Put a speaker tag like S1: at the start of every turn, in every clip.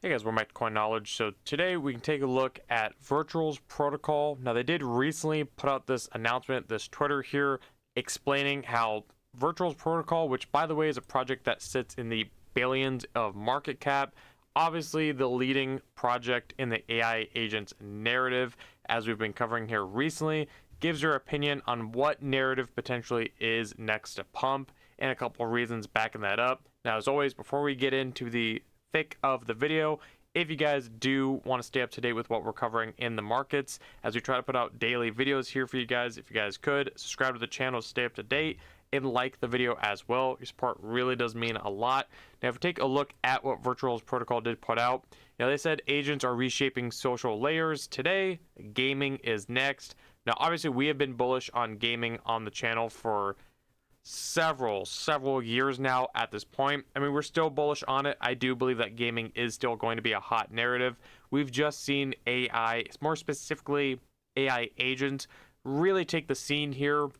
S1: Hey guys, we're back to Coin Knowledge. So today we can take a look at Virtual's protocol. Now they did recently put out this announcement, this Twitter here, explaining how Virtual's protocol, which by the way is a project that sits in the billions of market cap, obviously the leading project in the AI agents narrative, as we've been covering here recently, gives your opinion on what narrative potentially is next to pump and a couple of reasons backing that up. Now, as always, before we get into the thick of the video, if you guys do want to stay up to date with what we're covering in the markets, as we try to put out daily videos here for you guys, if you guys could subscribe to the channel to stay up to date and like the video as well. Your support really does mean a lot. Now, if we take a look at what Virtual's protocol did put out, they said agents are reshaping social layers today. Gaming is next. Now, obviously, we have been bullish on gaming on the channel for several years now at this point. I mean, we're still bullish on it. I do believe that gaming is still going to be a hot narrative. We've just seen AI, more specifically AI agents, really take the scene here.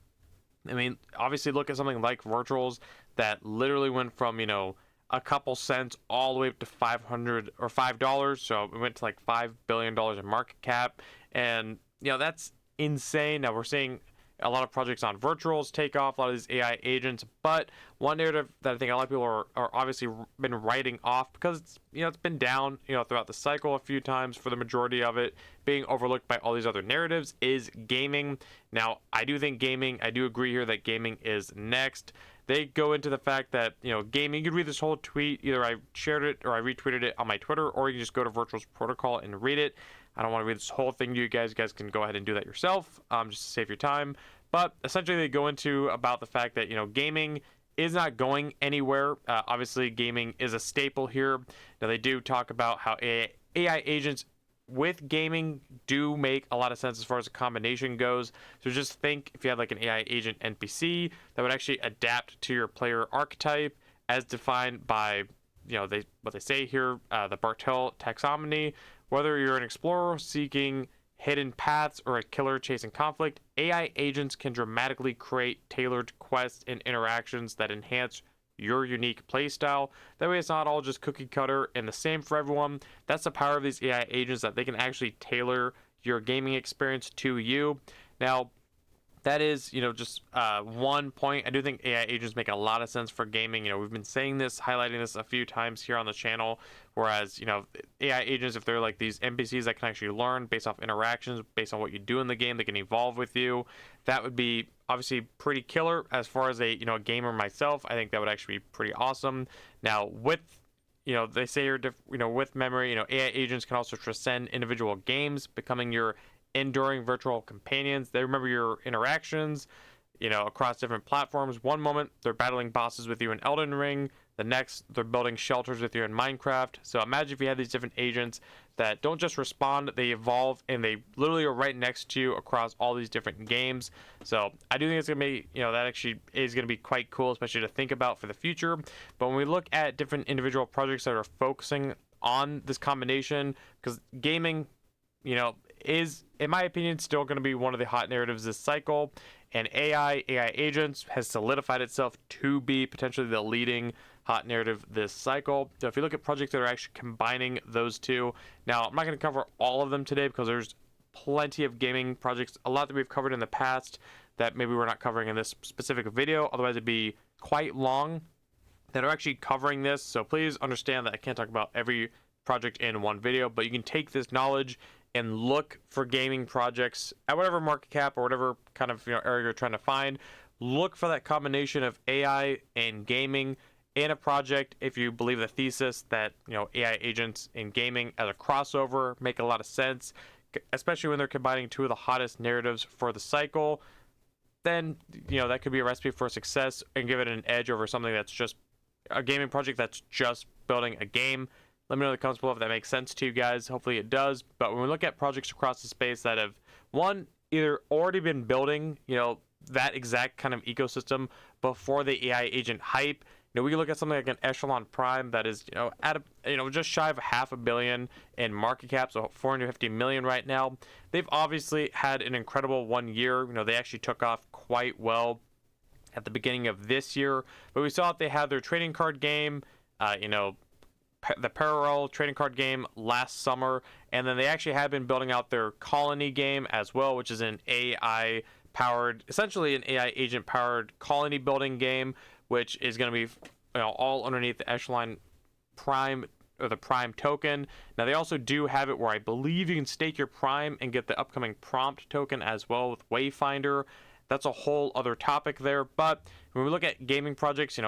S1: I mean, obviously look at something like Virtuals that literally went from, a couple cents all the way up to $500 or $5. So it went to like $5 billion in market cap. And, that's insane. Now we're seeing a lot of projects on Virtuals take off, a lot of these AI agents, but one narrative that I think a lot of people are obviously been writing off because it's been down throughout the cycle a few times for the majority of it, being overlooked by all these other narratives, is gaming. Now I do agree here that gaming is next. They go into the fact that gaming, you could read this whole tweet, either I shared it or I retweeted it on my Twitter, or you can just go to Virtual's protocol and read it. I don't want to read this whole thing to you guys. You guys can go ahead and do that yourself, just to save your time. But essentially, they go into about the fact that gaming is not going anywhere. Obviously, gaming is a staple here. Now, they do talk about how AI agents with gaming do make a lot of sense as far as the combination goes. So just think if you had like an AI agent NPC that would actually adapt to your player archetype as defined by what they say here, the Bartel taxonomy. Whether you're an explorer seeking hidden paths or a killer chasing conflict, AI agents can dramatically create tailored quests and interactions that enhance your unique playstyle. That way it's not all just cookie cutter and the same for everyone. That's the power of these AI agents, that they can actually tailor your gaming experience to you. Now, that is, just one point. I do think AI agents make a lot of sense for gaming. We've been saying this, highlighting this a few times here on the channel. Whereas, AI agents, if they're like these NPCs that can actually learn based off interactions, based on what you do in the game, they can evolve with you. That would be obviously pretty killer. As far as a gamer myself, I think that would actually be pretty awesome. Now, with they say here, with memory, AI agents can also transcend individual games, becoming your enduring virtual companions. They remember your interactions, across different platforms. One moment they're battling bosses with you in Elden Ring, the next they're building shelters with you in Minecraft. So imagine if you had these different agents that don't just respond, they evolve, and they literally are right next to you across all these different games. So I do think it's gonna be, that actually is gonna be quite cool, especially to think about for the future. But when we look at different individual projects that are focusing on this combination, because gaming is, in my opinion, still going to be one of the hot narratives this cycle, and AI agents has solidified itself to be potentially the leading hot narrative this cycle. So if you look at projects that are actually combining those two, now I'm not going to cover all of them today because there's plenty of gaming projects, a lot that we've covered in the past that maybe we're not covering in this specific video, otherwise it'd be quite long, that are actually covering this. So please understand that I can't talk about every project in one video, but you can take this knowledge and look for gaming projects at whatever market cap or whatever kind of area you're trying to find. Look for that combination of AI and gaming in a project. If you believe the thesis that AI agents in gaming as a crossover make a lot of sense, especially when they're combining two of the hottest narratives for the cycle, then that could be a recipe for success and give it an edge over something that's just a gaming project that's just building a game. Let me know in the comments below if that makes sense to you guys. Hopefully it does. But when we look at projects across the space that have, one, either already been building, that exact kind of ecosystem before the AI agent hype. We can look at something like an Echelon Prime that is, at just shy of $500 million in market cap, so 450 million right now. They've obviously had an incredible 1 year. They actually took off quite well at the beginning of this year. But we saw that they had their trading card game, the parallel trading card game last summer, and then they actually have been building out their colony game as well, which is an AI powered, essentially an AI agent powered colony building game, which is going to be all underneath the Echelon Prime or the Prime token. Now they also do have it where I believe you can stake your Prime and get the upcoming Prompt token as well with Wayfinder. That's a whole other topic there. But when we look at gaming projects,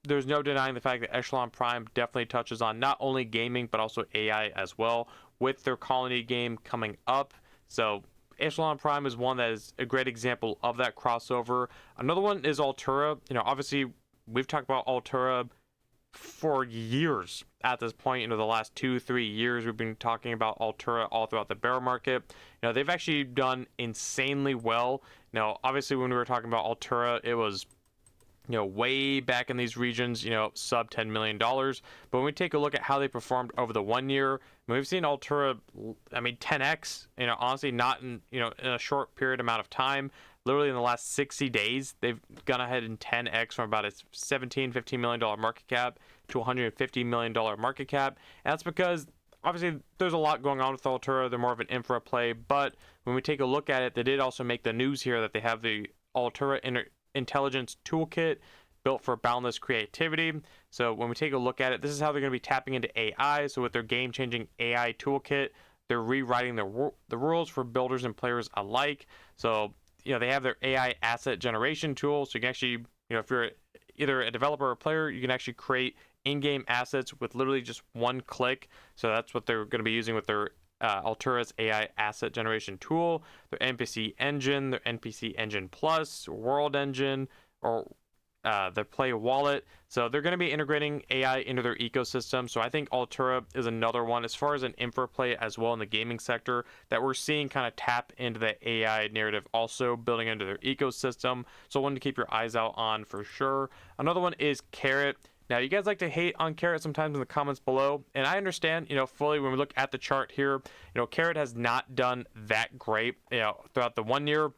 S1: there's no denying the fact that Echelon Prime definitely touches on not only gaming but also AI as well with their colony game coming up. So Echelon Prime is one that is a great example of that crossover. Another one is Altura. Obviously we've talked about Altura for years at this point. The last 2-3 years we've been talking about Altura all throughout the bear market. They've actually done insanely well. Obviously when we were talking about Altura, it was way back in these regions, sub $10 million. But when we take a look at how they performed over the 1 year, we've seen Altura, 10x, honestly, not in a short period amount of time. Literally in the last 60 days, they've gone ahead and 10x from about a $15 million market cap to $150 million market cap. And that's because obviously there's a lot going on with Altura. They're more of an infra play. But when we take a look at it, they did also make the news here that they have the Altura Intelligence Toolkit built for boundless creativity. So when we take a look at it, this is how they're going to be tapping into AI. So with their game-changing AI toolkit, they're rewriting the rules for builders and players alike. So they have their AI asset generation tool. So you can actually, if you're either a developer or a player, you can actually create in-game assets with literally just one click. So that's what they're going to be using with their Altura's AI asset generation tool, their NPC engine, their NPC engine plus, world engine, or their play wallet. So they're going to be integrating AI into their ecosystem. So I think Altura is another one as far as an infra play as well in the gaming sector that we're seeing kind of tap into the AI narrative, also building into their ecosystem. So one to keep your eyes out on for sure. Another one is Karrat. Now, you guys like to hate on Karrat sometimes in the comments below, and I understand, fully when we look at the chart here, Karrat has not done that great, throughout the 1 year.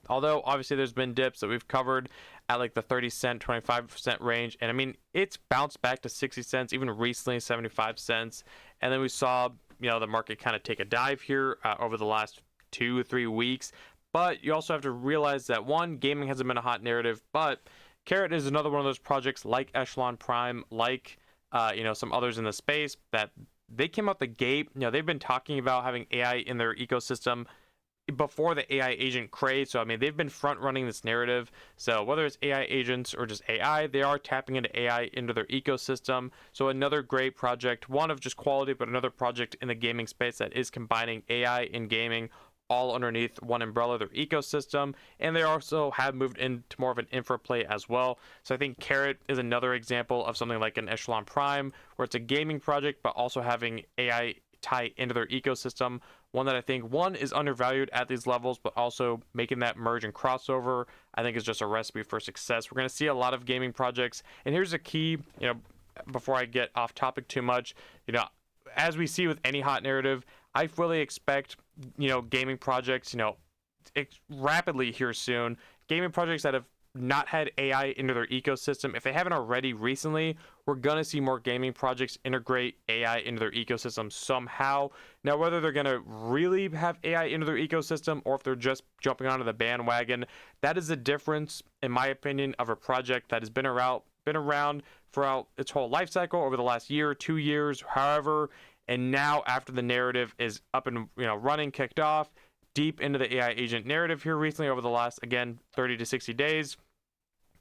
S1: Although, obviously, there's been dips that we've covered at like the 30 cent, 25 cent range. And it's bounced back to 60 cents, even recently 75 cents. And then we saw, the market kind of take a dive here over the last 2-3 weeks. But you also have to realize that, one, gaming hasn't been a hot narrative, but Karrat is another one of those projects like Echelon Prime, like some others in the space that they came out the gate. They've been talking about having AI in their ecosystem before the AI agent craze. So they've been front running this narrative. So whether it's AI agents or just AI, they are tapping into AI into their ecosystem. So another great project, one of just quality, but another project in the gaming space that is combining AI in gaming all underneath one umbrella, their ecosystem. And they also have moved into more of an infra play as well. So I think Karrat is another example of something like an Echelon Prime, where it's a gaming project, but also having AI tie into their ecosystem. One that I think, one, is undervalued at these levels, but also making that merge and crossover, I think is just a recipe for success. We're going to see a lot of gaming projects. And here's a key, before I get off topic too much, as we see with any hot narrative, I fully expect, gaming projects, rapidly here soon, gaming projects that have not had AI into their ecosystem. If they haven't already recently, we're going to see more gaming projects integrate AI into their ecosystem somehow. Now, whether they're going to really have AI into their ecosystem or if they're just jumping onto the bandwagon, that is the difference, in my opinion, of a project that has been around throughout its whole life cycle over the last year, 2 years, however. And now, after the narrative is up and running, kicked off, deep into the AI agent narrative here recently over the last, again, 30 to 60 days,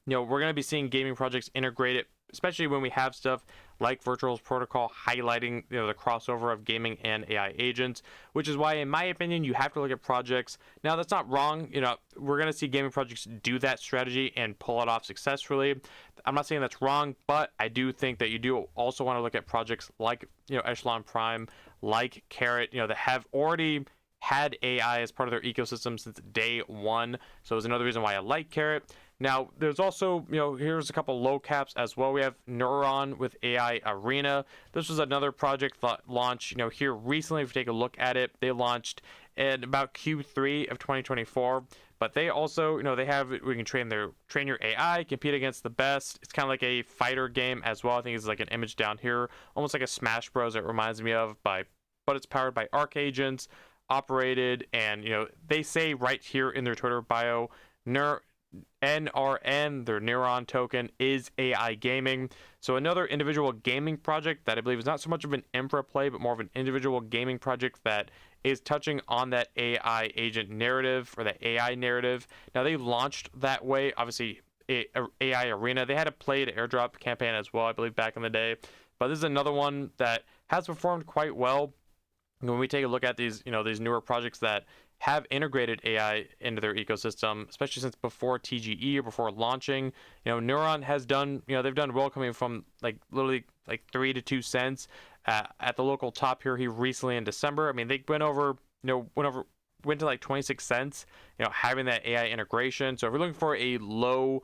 S1: we're going to be seeing gaming projects integrate it, especially when we have stuff like Virtual's protocol highlighting the crossover of gaming and AI agents, which is why, in my opinion, you have to look at projects. Now, that's not wrong. We're going to see gaming projects do that strategy and pull it off successfully. I'm not saying that's wrong, but I do think that you do also want to look at projects like Echelon Prime, like Karrat, that have already had AI as part of their ecosystem since day one. So it's another reason why I like Karrat. Now, there's also, here's a couple low caps as well. We have Neuron with AI Arena. This was another project that launched, here recently. If you take a look at it, they launched in about Q3 of 2024. But they also, they have, we can train your AI, compete against the best. It's kind of like a fighter game as well. I think it's like an image down here, almost like a Smash Bros. It reminds me of, but it's powered by Arc agents, operated, and they say right here in their Twitter bio, NRN, their Neuron token, is AI gaming. So another individual gaming project that I believe is not so much of an infra play, but more of an individual gaming project that is touching on that AI agent narrative, or that AI narrative. Now, they launched that way, obviously, AI Arena. They had a play to airdrop campaign as well, I believe, back in the day. But this is another one that has performed quite well. When we take a look at these, these newer projects that have integrated AI into their ecosystem, especially since before TGE or before launching, Neuron has done, they've done well, coming from like literally like 3 to 2 cents at the local top here. He recently in December, I mean, they went to like 26 cents, having that AI integration. So if you're looking for a low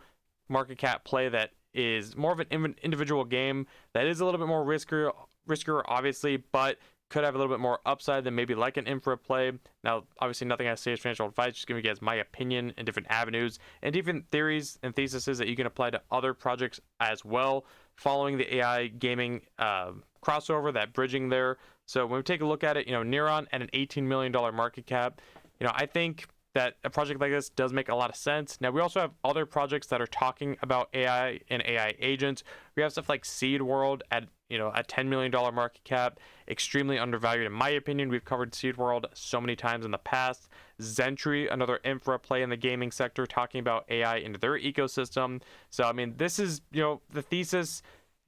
S1: market cap play that is more of an individual game that is a little bit more riskier obviously, but could have a little bit more upside than maybe like an infra play. Now, obviously, nothing I say is financial advice, just giving you guys my opinion in different avenues and different theories and theses that you can apply to other projects as well, following the AI gaming crossover, that bridging there. So when we take a look at it, Neuron at an $18 million market cap, I think that a project like this does make a lot of sense. Now, we also have other projects that are talking about AI and AI agents. We have stuff like Seed World at a $10 million market cap, extremely undervalued in my opinion. We've covered Seed World so many times in the past. Zentry, another infra play in the gaming sector, talking about AI into their ecosystem. So, I mean, this is, the thesis.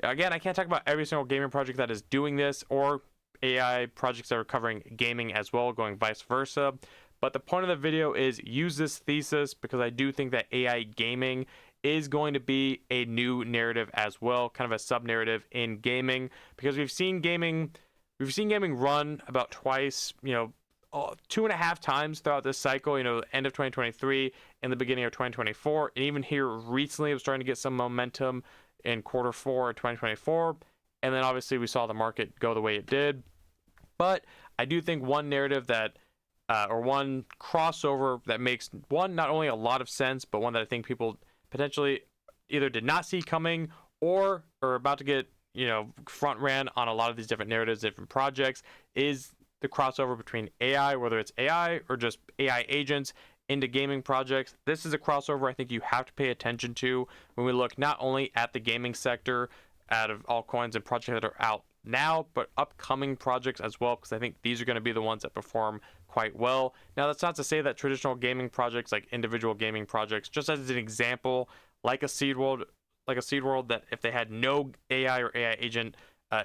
S1: Again, I can't talk about every single gaming project that is doing this, or AI projects that are covering gaming as well, going vice versa. But the point of the video is use this thesis, because I do think that AI gaming is going to be a new narrative as well, kind of a sub-narrative in gaming, because we've seen gaming run about twice, 2.5 times throughout this cycle, end of 2023 and the beginning of 2024. And even here recently, it was starting to get some momentum in Q4 of 2024. And then obviously we saw the market go the way it did. But I do think one narrative that, or one crossover that makes not only a lot of sense, but one that I think people potentially either did not see coming or are about to get, front ran on a lot of these different narratives, different projects, is the crossover between AI, whether it's AI or just AI agents, into gaming projects. This is a crossover I think you have to pay attention to when we look not only at the gaming sector out of altcoins and projects that are out now, but upcoming projects as well, because I think these are going to be the ones that perform quite well. Now, that's not to say that traditional gaming projects, like individual gaming projects, just as an example, like a Seed World, that if they had no AI or AI agent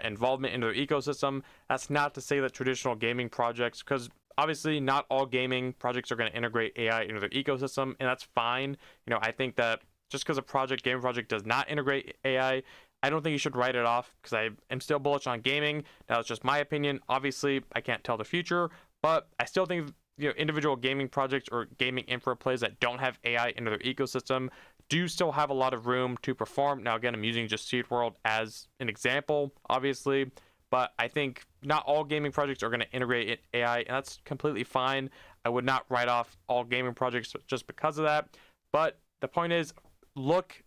S1: involvement into their ecosystem, that's not to say that traditional gaming projects, because obviously not all gaming projects are going to integrate AI into their ecosystem, and that's fine. I think that just because a gaming project does not integrate AI, I don't think you should write it off, because I am still bullish on gaming. Now, it's just my opinion. Obviously, I can't tell the future, but I still think individual gaming projects or gaming infra plays that don't have AI into their ecosystem do still have a lot of room to perform. Now, again, I'm using just Seed World as an example, obviously, but I think not all gaming projects are going to integrate AI, and that's completely fine. I would not write off all gaming projects just because of that. But the point is,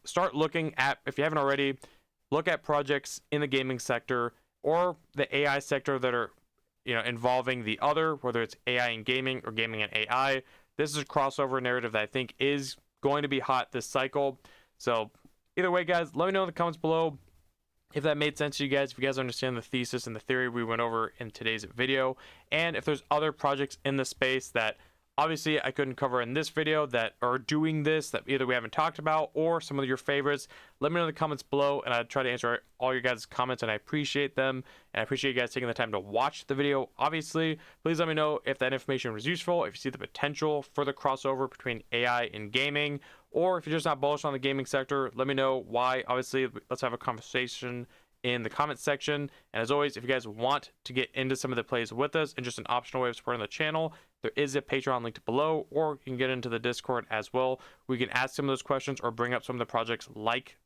S1: start looking at, if you haven't already, look at projects in the gaming sector or the AI sector that are, involving the other, whether it's AI and gaming or gaming and AI. This is a crossover narrative that I think is going to be hot this cycle. So either way, guys, let me know in the comments below if that made sense to you guys, if you guys understand the thesis and the theory we went over in today's video, and if there's other projects in the space that obviously I couldn't cover in this video that are doing this, that either we haven't talked about, or some of your favorites. Let me know in the comments below, and I'll try to answer all your guys' comments, and I appreciate them, and I appreciate you guys taking the time to watch the video. Obviously, please let me know if that information was useful, if you see the potential for the crossover between AI and gaming, or if you're just not bullish on the gaming sector, let me know why. Obviously, let's have a conversation in the comments section. And as always, if you guys want to get into some of the plays with us and just an optional way of supporting the channel, there is a Patreon linked below, or you can get into the Discord as well. We can ask some of those questions or bring up some of the projects, like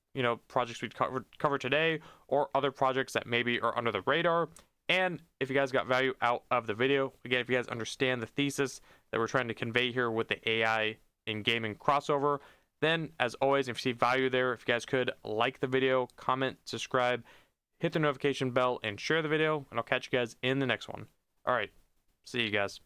S1: projects we covered today, or other projects that maybe are under the radar. And if you guys got value out of the video, again, if you guys understand the thesis that we're trying to convey here with the AI in gaming crossover, then as always, if you see value there, if you guys could like the video, comment, subscribe, hit the notification bell, and share the video, and I'll catch you guys in the next one. All right, see you guys.